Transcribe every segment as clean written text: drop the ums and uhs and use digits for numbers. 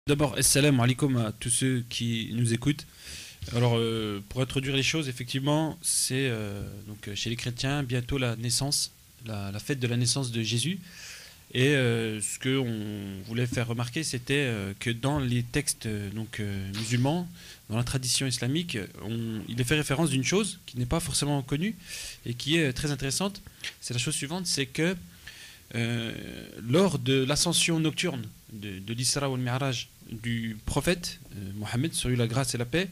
D'abord, assalamu alaikum à tous ceux qui nous écoutent. Alors, pour introduire les choses, effectivement, c'est donc chez les chrétiens bientôt la naissance, la fête de la naissance de Jésus. Et ce qu'on voulait faire remarquer, c'était que dans les textes musulmans, dans la tradition islamique, il est fait référence d'une chose qui n'est pas forcément connue et qui est très intéressante. C'est la chose suivante, c'est que lors de l'ascension nocturne de l'Isra ou le Mi'raj du prophète Mohammed, sur lui la grâce et la paix,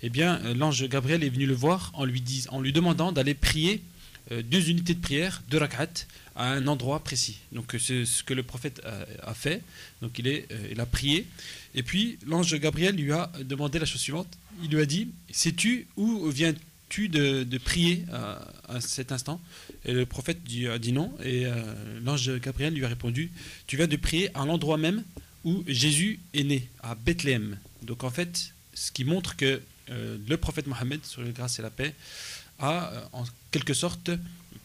eh bien l'ange Gabriel est venu le voir en lui demandant d'aller prier deux unités de prière, deux rak'at, à un endroit précis. Donc c'est ce que le prophète a fait. Donc il a prié. Et puis l'ange Gabriel lui a demandé la chose suivante. Il lui a dit: sais-tu où viens-tu de prier à cet instant? Et le prophète a dit non. Et l'ange Gabriel lui a répondu: tu viens de prier à l'endroit même où Jésus est né, à Bethléem. Donc en fait, ce qui montre que le prophète Mohammed, sur la grâce et la paix, a en quelque sorte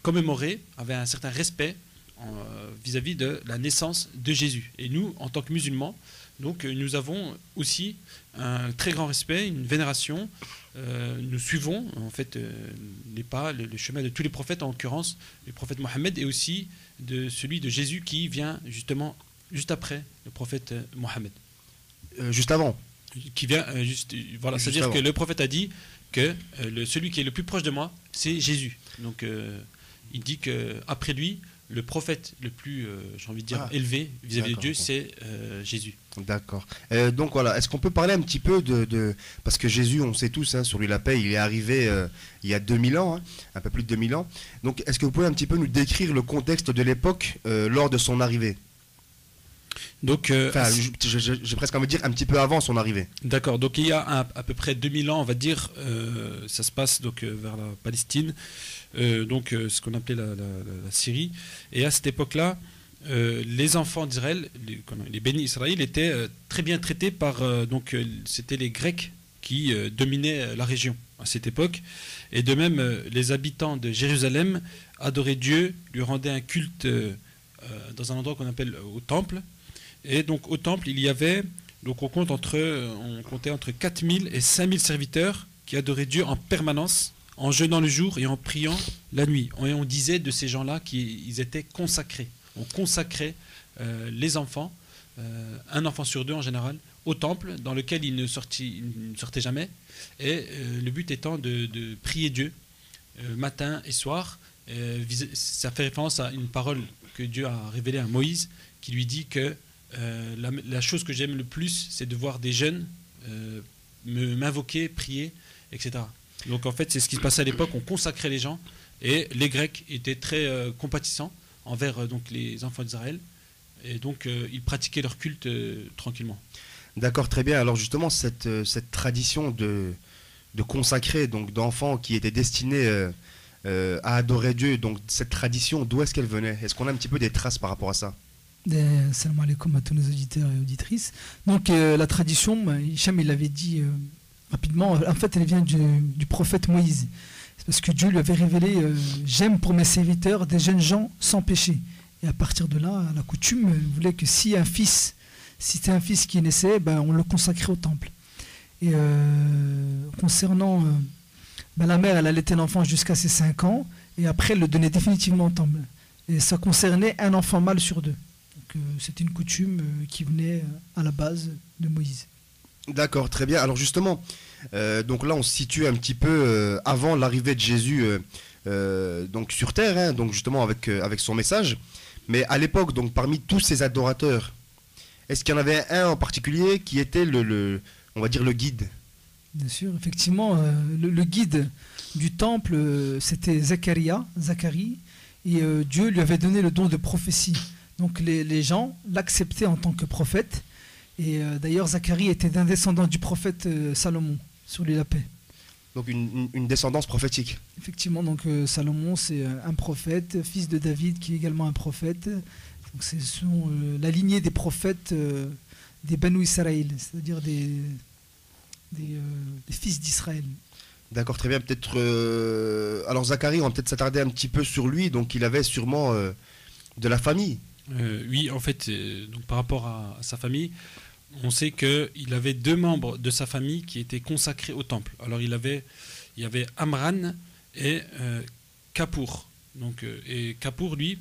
commémoré, avait un certain respect vis-à-vis de la naissance de Jésus. Et nous, en tant que musulmans, donc, nous avons aussi un très grand respect, une vénération. Nous suivons en fait les pas, le chemin de tous les prophètes, en l'occurrence le prophète Mohammed, et aussi de celui de Jésus qui vient justement juste après le prophète Mohammed. Juste avant. Qui vient voilà, c'est-à-dire que le prophète a dit que celui qui est le plus proche de moi, c'est Jésus. Donc il dit que après lui, le prophète le plus, j'ai envie de dire, élevé vis-à-vis de Dieu, c'est Jésus. D'accord. Donc voilà, est-ce qu'on peut parler un petit peu parce que Jésus, on sait tous, sur lui la paix, il est arrivé il y a 2000 ans, un peu plus de 2000 ans. Donc est-ce que vous pouvez un petit peu nous décrire le contexte de l'époque lors de son arrivée? Donc, j'ai presque envie de dire un petit peu avant son arrivée. D'accord, donc il y a à peu près 2000 ans, on va dire, ça se passe donc vers la Palestine, ce qu'on appelait la Syrie. Et à cette époque-là, les enfants d'Israël, les bénis Israël, étaient très bien traités par, c'était les Grecs qui dominaient la région à cette époque. Et de même, les habitants de Jérusalem adoraient Dieu, lui rendaient un culte dans un endroit qu'on appelle au temple. Et donc au temple, il y avait, donc on comptait entre 4000 et 5000 serviteurs qui adoraient Dieu en permanence, en jeûnant le jour et en priant la nuit. Et on disait de ces gens-là qu'ils étaient consacrés. On consacrait les enfants, un enfant sur deux en général, au temple dans lequel ils ne sortaient jamais. Et le but étant de prier Dieu matin et soir. Ça fait référence à une parole que Dieu a révélée à Moïse, qui lui dit que la chose que j'aime le plus, c'est de voir des jeunes m'invoquer, prier, etc. Donc en fait, c'est ce qui se passait à l'époque. On consacrait les gens, et les Grecs étaient très compatissants envers donc les enfants d'Israël, et donc ils pratiquaient leur culte tranquillement. D'accord, très bien. Alors justement, cette tradition de consacrer donc d'enfants qui étaient destinés à adorer Dieu, donc cette tradition, d'où est-ce qu'elle venait? Est-ce qu'on a un petit peu des traces par rapport à ça? Salam alaikum à tous nos auditeurs et auditrices. Donc la tradition, Hicham il l'avait dit rapidement, en fait elle vient du prophète Moïse. C'est parce que Dieu lui avait révélé j'aime pour mes serviteurs des jeunes gens sans péché. Et à partir de là, la coutume voulait que si c'était un fils qui naissait, on le consacrait au temple. Et concernant la mère, elle allaitait l'enfant jusqu'à ses 5 ans, et après elle le donnait définitivement au temple. Et ça concernait un enfant mâle sur deux. C'était une coutume qui venait à la base de Moïse. D'accord, très bien. Alors justement, donc là on se situe un petit peu avant l'arrivée de Jésus donc sur terre, donc justement avec son message. Mais à l'époque, donc parmi tous ces adorateurs, est-ce qu'il y en avait un en particulier qui était on va dire le guide? Bien sûr, effectivement, le guide du temple, c'était Zacharie, et Dieu lui avait donné le don de prophétie. Donc les gens l'acceptaient en tant que prophète. Et d'ailleurs, Zacharie était un descendant du prophète Salomon, sur lui la paix. Donc une descendance prophétique. Effectivement, donc Salomon, c'est un prophète, fils de David, qui est également un prophète. Donc c'est la lignée des prophètes des Banu Israël, c'est-à-dire des fils d'Israël. D'accord, très bien. Peut-être. Alors Zacharie, on va peut-être s'attarder un petit peu sur lui. Donc il avait sûrement de la famille. Oui, en fait, donc par rapport à sa famille, on sait qu'il avait 2 membres de sa famille qui étaient consacrés au temple. Alors il y avait Amran et Kapour. Donc, et Kapour, lui,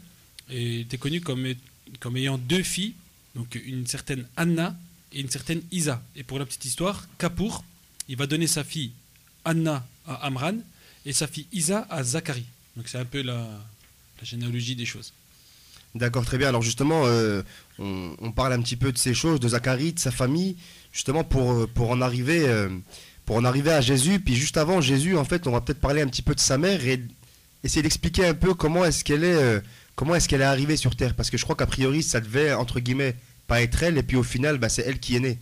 était connu comme ayant 2 filles, donc une certaine Anna et une certaine Isa. Et pour la petite histoire, Kapour, il va donner sa fille Anna à Amran et sa fille Isa à Zacharie. Donc c'est un peu la généalogie des choses. D'accord, très bien. Alors justement, on parle un petit peu de ces choses, de Zacharie, de sa famille, justement pour en arriver à Jésus. Puis juste avant Jésus, en fait, on va peut-être parler un petit peu de sa mère et essayer d'expliquer un peu comment est-ce qu'elle est arrivée sur Terre. Parce que je crois qu'a priori, ça devait, entre guillemets, pas être elle, et puis au final, c'est elle qui est née.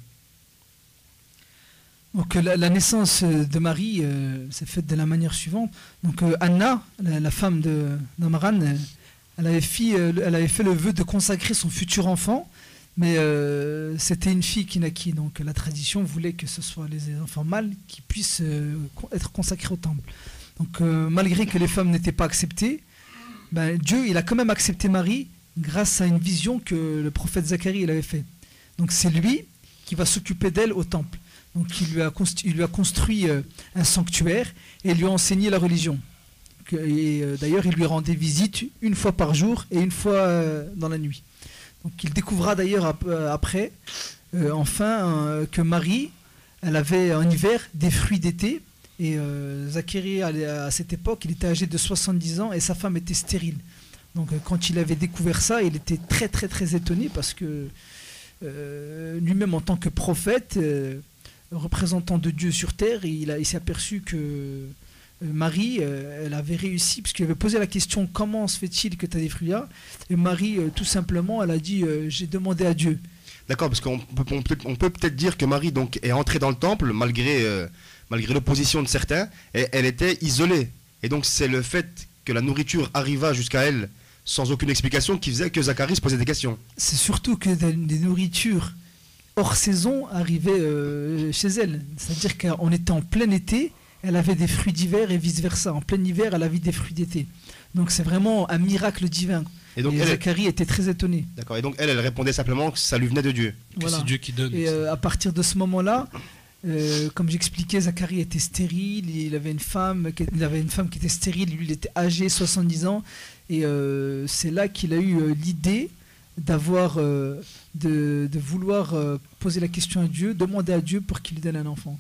Donc la naissance de Marie s'est faite de la manière suivante. Donc Anna, la femme d'Amran, elle avait fait le vœu de consacrer son futur enfant, mais c'était une fille qui naquit. Donc la tradition voulait que ce soit les enfants mâles qui puissent être consacrés au temple. Donc malgré que les femmes n'étaient pas acceptées, Dieu il a quand même accepté Marie grâce à une vision que le prophète Zacharie il avait fait. Donc c'est lui qui va s'occuper d'elle au temple. Donc il lui a construit un sanctuaire et lui a enseigné la religion. Et d'ailleurs il lui rendait visite une fois par jour et une fois dans la nuit. Donc il découvrira d'ailleurs après, que Marie, elle avait en hiver des fruits d'été. Et Zacharie, à cette époque, il était âgé de 70 ans et sa femme était stérile. Donc quand il avait découvert ça, il était très très très étonné parce que lui-même en tant que prophète, représentant de Dieu sur terre, il s'est aperçu que Marie, elle avait réussi, parce qu'il avait posé la question comment se fait-il que tu as des fruits là. Et Marie, tout simplement, elle a dit j'ai demandé à Dieu. D'accord, parce qu'on peut peut-être dire que Marie donc, est entrée dans le temple malgré l'opposition de certains, et elle était isolée. Et donc c'est le fait que la nourriture arriva jusqu'à elle sans aucune explication qui faisait que Zacharie se posait des questions. C'est surtout que des nourritures hors saison arrivaient chez elle. C'est-à-dire qu'on était en plein été, elle avait des fruits d'hiver et vice-versa. En plein hiver, elle avait des fruits d'été. Donc c'est vraiment un miracle divin. Et donc Zacharie était très étonné. D'accord. Et donc elle répondait simplement que ça lui venait de Dieu. Voilà. Que c'est Dieu qui donne. Et à partir de ce moment-là, comme j'expliquais, Zacharie était stérile. Il avait une femme qui était stérile. Lui, il était âgé, 70 ans. Et c'est là qu'il a eu l'idée de vouloir poser la question à Dieu, demander à Dieu pour qu'il lui donne un enfant.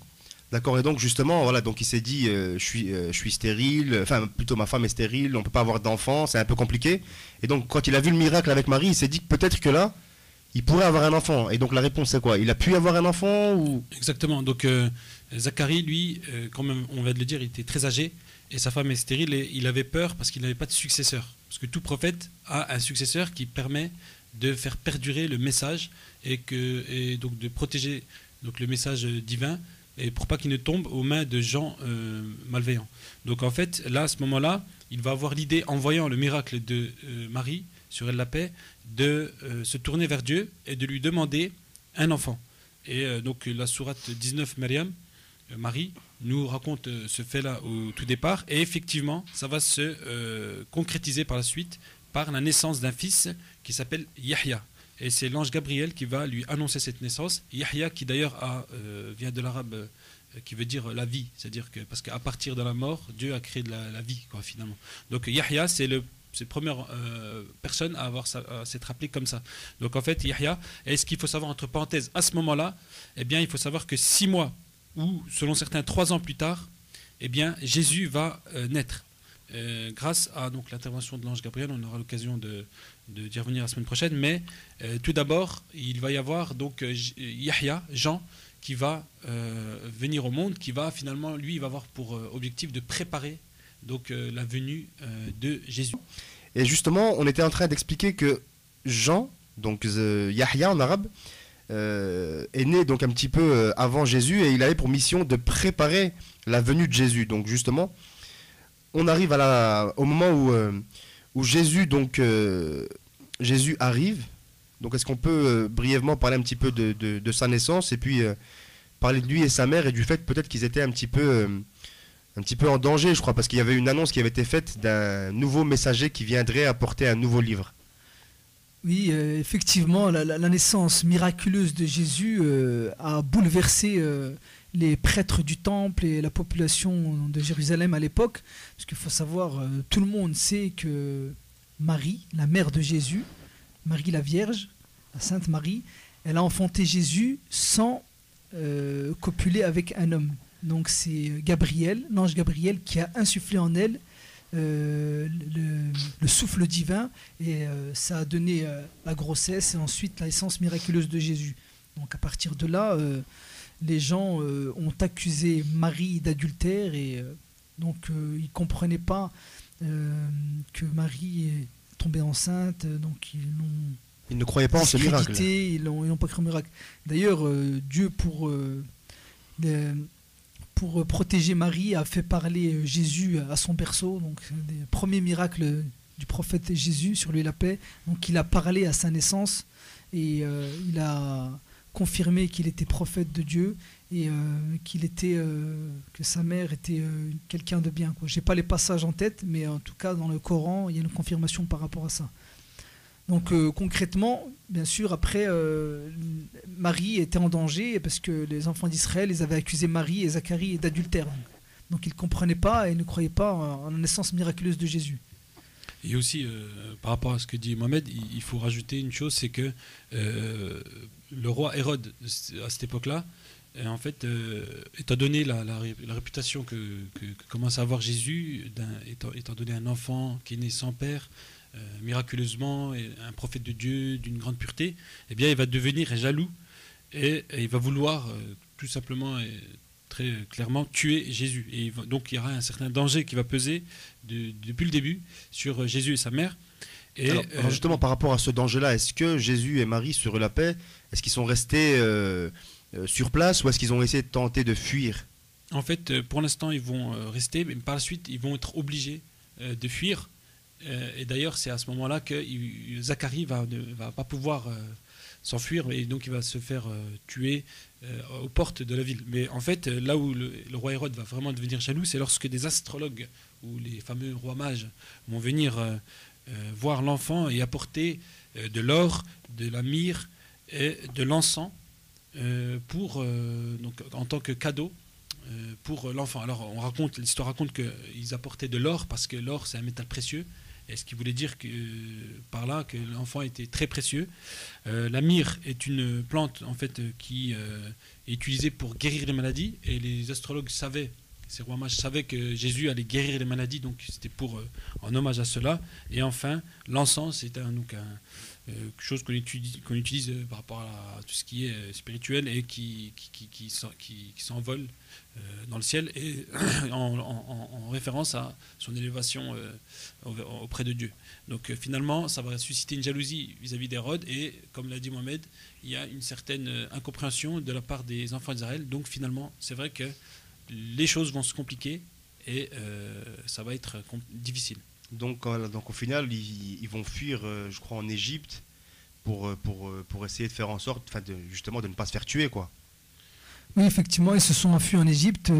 D'accord, et donc justement, voilà, donc il s'est dit, je suis stérile, enfin plutôt ma femme est stérile, on ne peut pas avoir d'enfant, c'est un peu compliqué. Et donc quand il a vu le miracle avec Marie, il s'est dit que peut-être que là, il pourrait avoir un enfant. Et donc la réponse c'est quoi? Il a pu avoir un enfant ou... Exactement, donc Zacharie, lui, quand même, on va le dire, il était très âgé, et sa femme est stérile, et il avait peur parce qu'il n'avait pas de successeur. Parce que tout prophète a un successeur qui permet de faire perdurer le message, et donc de protéger donc, le message divin, et pour pas qu'il ne tombe aux mains de gens malveillants. Donc en fait, là, à ce moment-là, il va avoir l'idée, en voyant le miracle de Marie, sur elle la paix, de se tourner vers Dieu et de lui demander un enfant. Et donc la sourate 19, Marie, nous raconte ce fait-là au tout départ, et effectivement, ça va se concrétiser par la suite par la naissance d'un fils qui s'appelle Yahya. Et c'est l'ange Gabriel qui va lui annoncer cette naissance. Yahya, qui d'ailleurs vient de l'arabe, qui veut dire la vie. C'est-à-dire que, parce qu'à partir de la mort, Dieu a créé de la vie, quoi, finalement. Donc Yahya, c'est la première personne à s'être appelée comme ça. Donc en fait, Yahya, et ce qu'il faut savoir entre parenthèses, à ce moment-là, eh bien, il faut savoir que 6 mois, ou selon certains 3 ans plus tard, eh bien, Jésus va naître. Grâce à donc, l'intervention de l'ange Gabriel, on aura l'occasion d'y revenir la semaine prochaine, mais tout d'abord, il va y avoir donc Yahya, Jean, qui va venir au monde, qui va finalement, lui, il va avoir pour objectif de préparer donc, la venue de Jésus. Et justement, on était en train d'expliquer que Jean, donc Yahya en arabe, est né donc un petit peu avant Jésus, et il avait pour mission de préparer la venue de Jésus. Donc justement, on arrive au moment où Jésus, donc, Jésus arrive. Donc est-ce qu'on peut brièvement parler un petit peu de sa naissance, et puis parler de lui et sa mère, et du fait peut-être qu'ils étaient un petit peu en danger, je crois, parce qu'il y avait une annonce qui avait été faite d'un nouveau messager qui viendrait apporter un nouveau livre. Oui, effectivement, la naissance miraculeuse de Jésus a bouleversé les prêtres du temple et la population de Jérusalem à l'époque. Parce qu'il faut savoir, tout le monde sait que Marie, la mère de Jésus, Marie la Vierge, la Sainte Marie, elle a enfanté Jésus sans copuler avec un homme. Donc c'est Gabriel, l'ange Gabriel, qui a insufflé en elle le souffle divin et ça a donné la grossesse et ensuite la naissance miraculeuse de Jésus. Donc à partir de là, les gens ont accusé Marie d'adultère et donc ils ne comprenaient pas que Marie est tombée enceinte, donc ils ne croyaient pas en ce miracle. Ils n'ont pas cru au miracle. D'ailleurs, Dieu, pour protéger Marie, a fait parler Jésus à son berceau. Donc, c'est un des premiers miracles du prophète Jésus, sur lui la paix. Donc, il a parlé à sa naissance et il a confirmé qu'il était prophète de Dieu et que sa mère était quelqu'un de bien. Je n'ai pas les passages en tête, mais en tout cas, dans le Coran, il y a une confirmation par rapport à ça. Donc concrètement, bien sûr, après, Marie était en danger parce que les enfants d'Israël, ils avaient accusé Marie et Zacharie d'adultère. Donc ils ne comprenaient pas et ne croyaient pas en la naissance miraculeuse de Jésus. Et aussi, par rapport à ce que dit Mohamed, il faut rajouter une chose, c'est que le roi Hérode, à cette époque-là, en fait, étant donné la réputation que commence à avoir Jésus, étant donné un enfant qui est né sans père, miraculeusement, un prophète de Dieu d'une grande pureté, eh bien, il va devenir jaloux et il va vouloir tout simplement et très clairement tuer Jésus. Et donc, il y aura un certain danger qui va peser depuis le début sur Jésus et sa mère. Et alors justement, par rapport à ce danger-là, est-ce que Jésus et Marie, sur la paix, est-ce qu'ils sont restés sur place ou est-ce qu'ils ont essayé de tenter de fuir? En fait, pour l'instant, ils vont rester, mais par la suite, ils vont être obligés de fuir. Et d'ailleurs, c'est à ce moment-là que Zacharie ne va pas pouvoir s'enfuir et donc il va se faire tuer aux portes de la ville. Mais en fait, là où le roi Hérode va vraiment devenir jaloux, c'est lorsque des astrologues ou les fameux rois mages vont venir voir l'enfant et apporter de l'or, de la myrrhe et de l'encens donc, en tant que cadeau pour l'enfant. Alors l'histoire raconte qu'ils apportaient de l'or parce que l'or c'est un métal précieux. Et ce qui voulait dire par là que l'enfant était très précieux. La myrrhe est une plante en fait qui est utilisée pour guérir les maladies et les astrologues savaient, ces rois mages savaient que Jésus allait guérir les maladies, donc c'était en hommage à cela. Et enfin, l'encens c'est quelque chose qu'on utilise par rapport à tout ce qui est spirituel et qui s'envole dans le ciel et en référence à son élévation auprès de Dieu. Donc finalement, ça va susciter une jalousie vis-à-vis d'Hérode et, comme l'a dit Mohamed, il y a une certaine incompréhension de la part des enfants d'Israël. Donc finalement, c'est vrai que les choses vont se compliquer et ça va être difficile. Donc au final, ils vont fuir, je crois, en Égypte pour essayer de faire en sorte, justement, de ne pas se faire tuer, quoi. Oui, effectivement, ils se sont enfuis en Égypte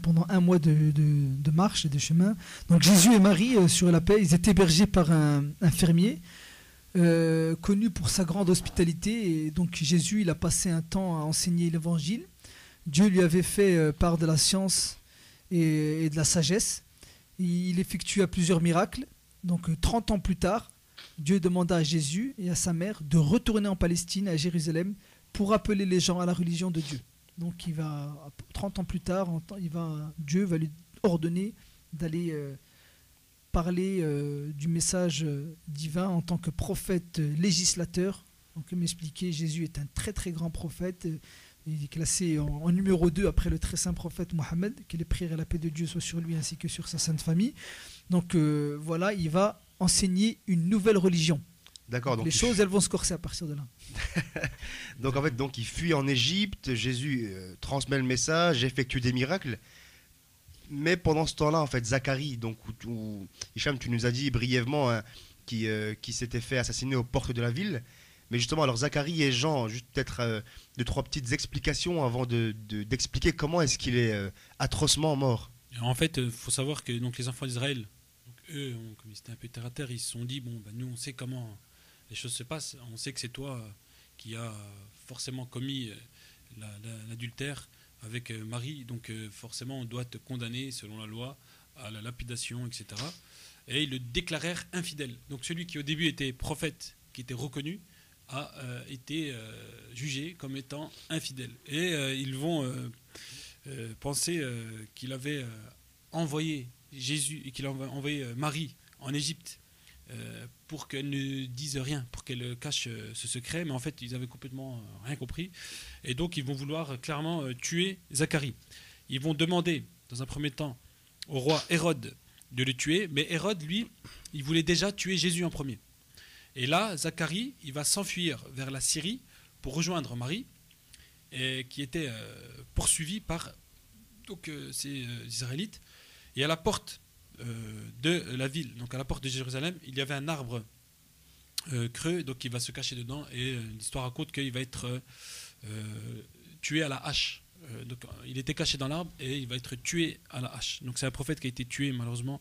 pendant un mois de marche et de chemin. Donc Jésus et Marie, sur la paix, ils étaient hébergés par un fermier connu pour sa grande hospitalité. Et donc Jésus, il a passé un temps à enseigner l'Évangile. Dieu lui avait fait part de la science et de la sagesse. Il effectua plusieurs miracles. Donc 30 ans plus tard, Dieu demanda à Jésus et à sa mère de retourner en Palestine, à Jérusalem, pour appeler les gens à la religion de Dieu. Donc 30 ans plus tard, Dieu va lui ordonner d'aller parler du message divin en tant que prophète législateur. Donc comme expliqué, Jésus est un très très grand prophète. Il est classé en numéro 2 après le très saint prophète Mohammed, que les prières et la paix de Dieu soient sur lui ainsi que sur sa sainte famille. Donc voilà, il va enseigner une nouvelle religion. D'accord. Donc les choses, elles vont se corser à partir de là. Donc en fait, il fuit en Égypte, Jésus transmet le message, effectue des miracles. Mais pendant ce temps-là, en fait, Zacharie, donc où Hicham, tu nous as dit brièvement qui s'était fait assassiner aux portes de la ville. Mais justement, alors Zacharie et Jean, juste peut-être 2-3 petites explications avant d'expliquer comment est-ce qu'il est atrocement mort. En fait, il faut savoir que donc, les enfants d'Israël, eux, comme ils étaient un peu terre à terre, ils se sont dit, nous on sait comment les choses se passent. On sait que c'est toi qui as forcément commis l'adultère avec Marie, donc forcément on doit te condamner selon la loi à la lapidation, etc. Et ils le déclarèrent infidèle. Donc celui qui au début était prophète, qui était reconnu, a été jugé comme étant infidèle. Et ils vont penser qu'il avait envoyé Jésus et qu'il a envoyé Marie en Égypte pour qu'elle ne dise rien, pour qu'elle cache ce secret, mais en fait ils avaient complètement rien compris, et donc ils vont vouloir clairement tuer Zacharie. Ils vont demander dans un premier temps au roi Hérode de le tuer, mais Hérode lui, il voulait déjà tuer Jésus en premier. Et là, Zacharie, il va s'enfuir vers la Syrie pour rejoindre Marie, qui était poursuivie par ces Israélites. Et à la porte de la ville, donc à la porte de Jérusalem, il y avait un arbre creux, donc il va se cacher dedans, et l'histoire raconte qu'il va être tué à la hache. Donc, il était caché dans l'arbre et il va être tué à la hache. Donc c'est un prophète qui a été tué malheureusement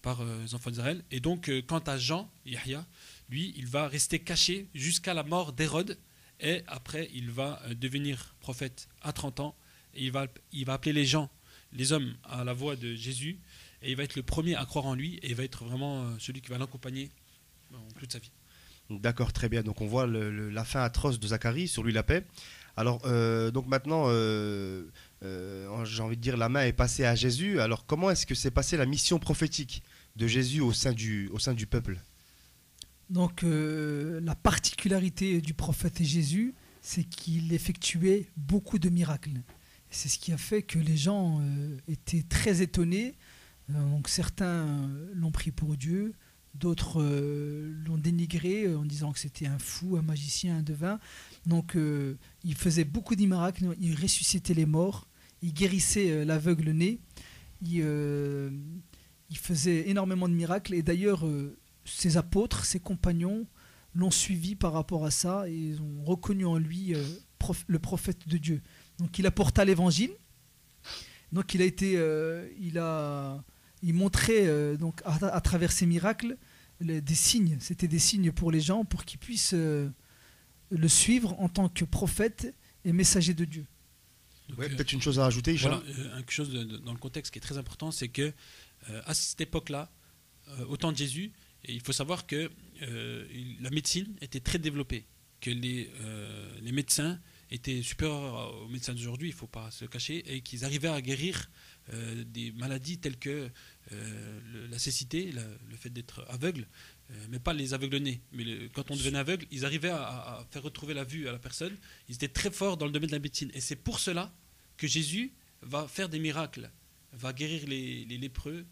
par les enfants d'Israël. Et donc quant à Jean, Yahya, lui, il va rester caché jusqu'à la mort d'Hérode, et après il va devenir prophète à 30 ans, et il va appeler les gens, les hommes, à la voix de Jésus, et il va être le premier à croire en lui, et il va être vraiment celui qui va l'accompagner toute sa vie. D'accord, très bien. Donc on voit la fin atroce de Zacharie, sur lui la paix. Alors, donc maintenant, j'ai envie de dire, la main est passée à Jésus. Alors, comment est-ce que s'est passée la mission prophétique de Jésus au sein du peuple? Donc, la particularité du prophète Jésus, c'est qu'il effectuait beaucoup de miracles. C'est ce qui a fait que les gens étaient très étonnés. Donc, certains l'ont pris pour Dieu, d'autres l'ont dénigré en disant que c'était un fou, un magicien, un devin. Donc il faisait beaucoup de miracles, il ressuscitait les morts, il guérissait l'aveugle né, il faisait énormément de miracles, et d'ailleurs ses apôtres, ses compagnons l'ont suivi par rapport à ça, et ils ont reconnu en lui le prophète de Dieu. Donc il apporta l'évangile, donc il montrait donc à travers ces miracles des signes. C'était des signes pour les gens, pour qu'ils puissent le suivre en tant que prophète et messager de Dieu. Ouais, peut-être une chose à rajouter, Hicham. Voilà, quelque chose dans le contexte qui est très important, c'est que à cette époque-là, au temps de Jésus, il faut savoir que la médecine était très développée, que les médecins étaient supérieurs aux médecins d'aujourd'hui, il ne faut pas se cacher, et qu'ils arrivaient à guérir des maladies telles que la cécité, le fait d'être aveugle, mais pas les aveugles-nés. Mais quand on devenait aveugle, ils arrivaient à faire retrouver la vue à la personne. Ils étaient très forts dans le domaine de la médecine. Et c'est pour cela que Jésus va faire des miracles, va guérir les lépreux,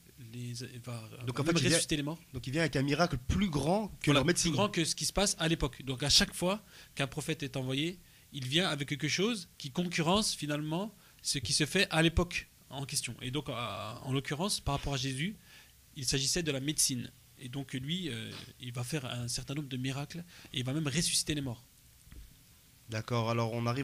va même ressusciter les morts. Donc il vient avec un miracle plus grand que leur médecine. Plus grand que ce qui se passe à l'époque. Donc à chaque fois qu'un prophète est envoyé, il vient avec quelque chose qui concurrence finalement ce qui se fait à l'époque en question. Et donc en l'occurrence, par rapport à Jésus, il s'agissait de la médecine. Et donc lui, il va faire un certain nombre de miracles, et il va même ressusciter les morts. D'accord, alors on arrive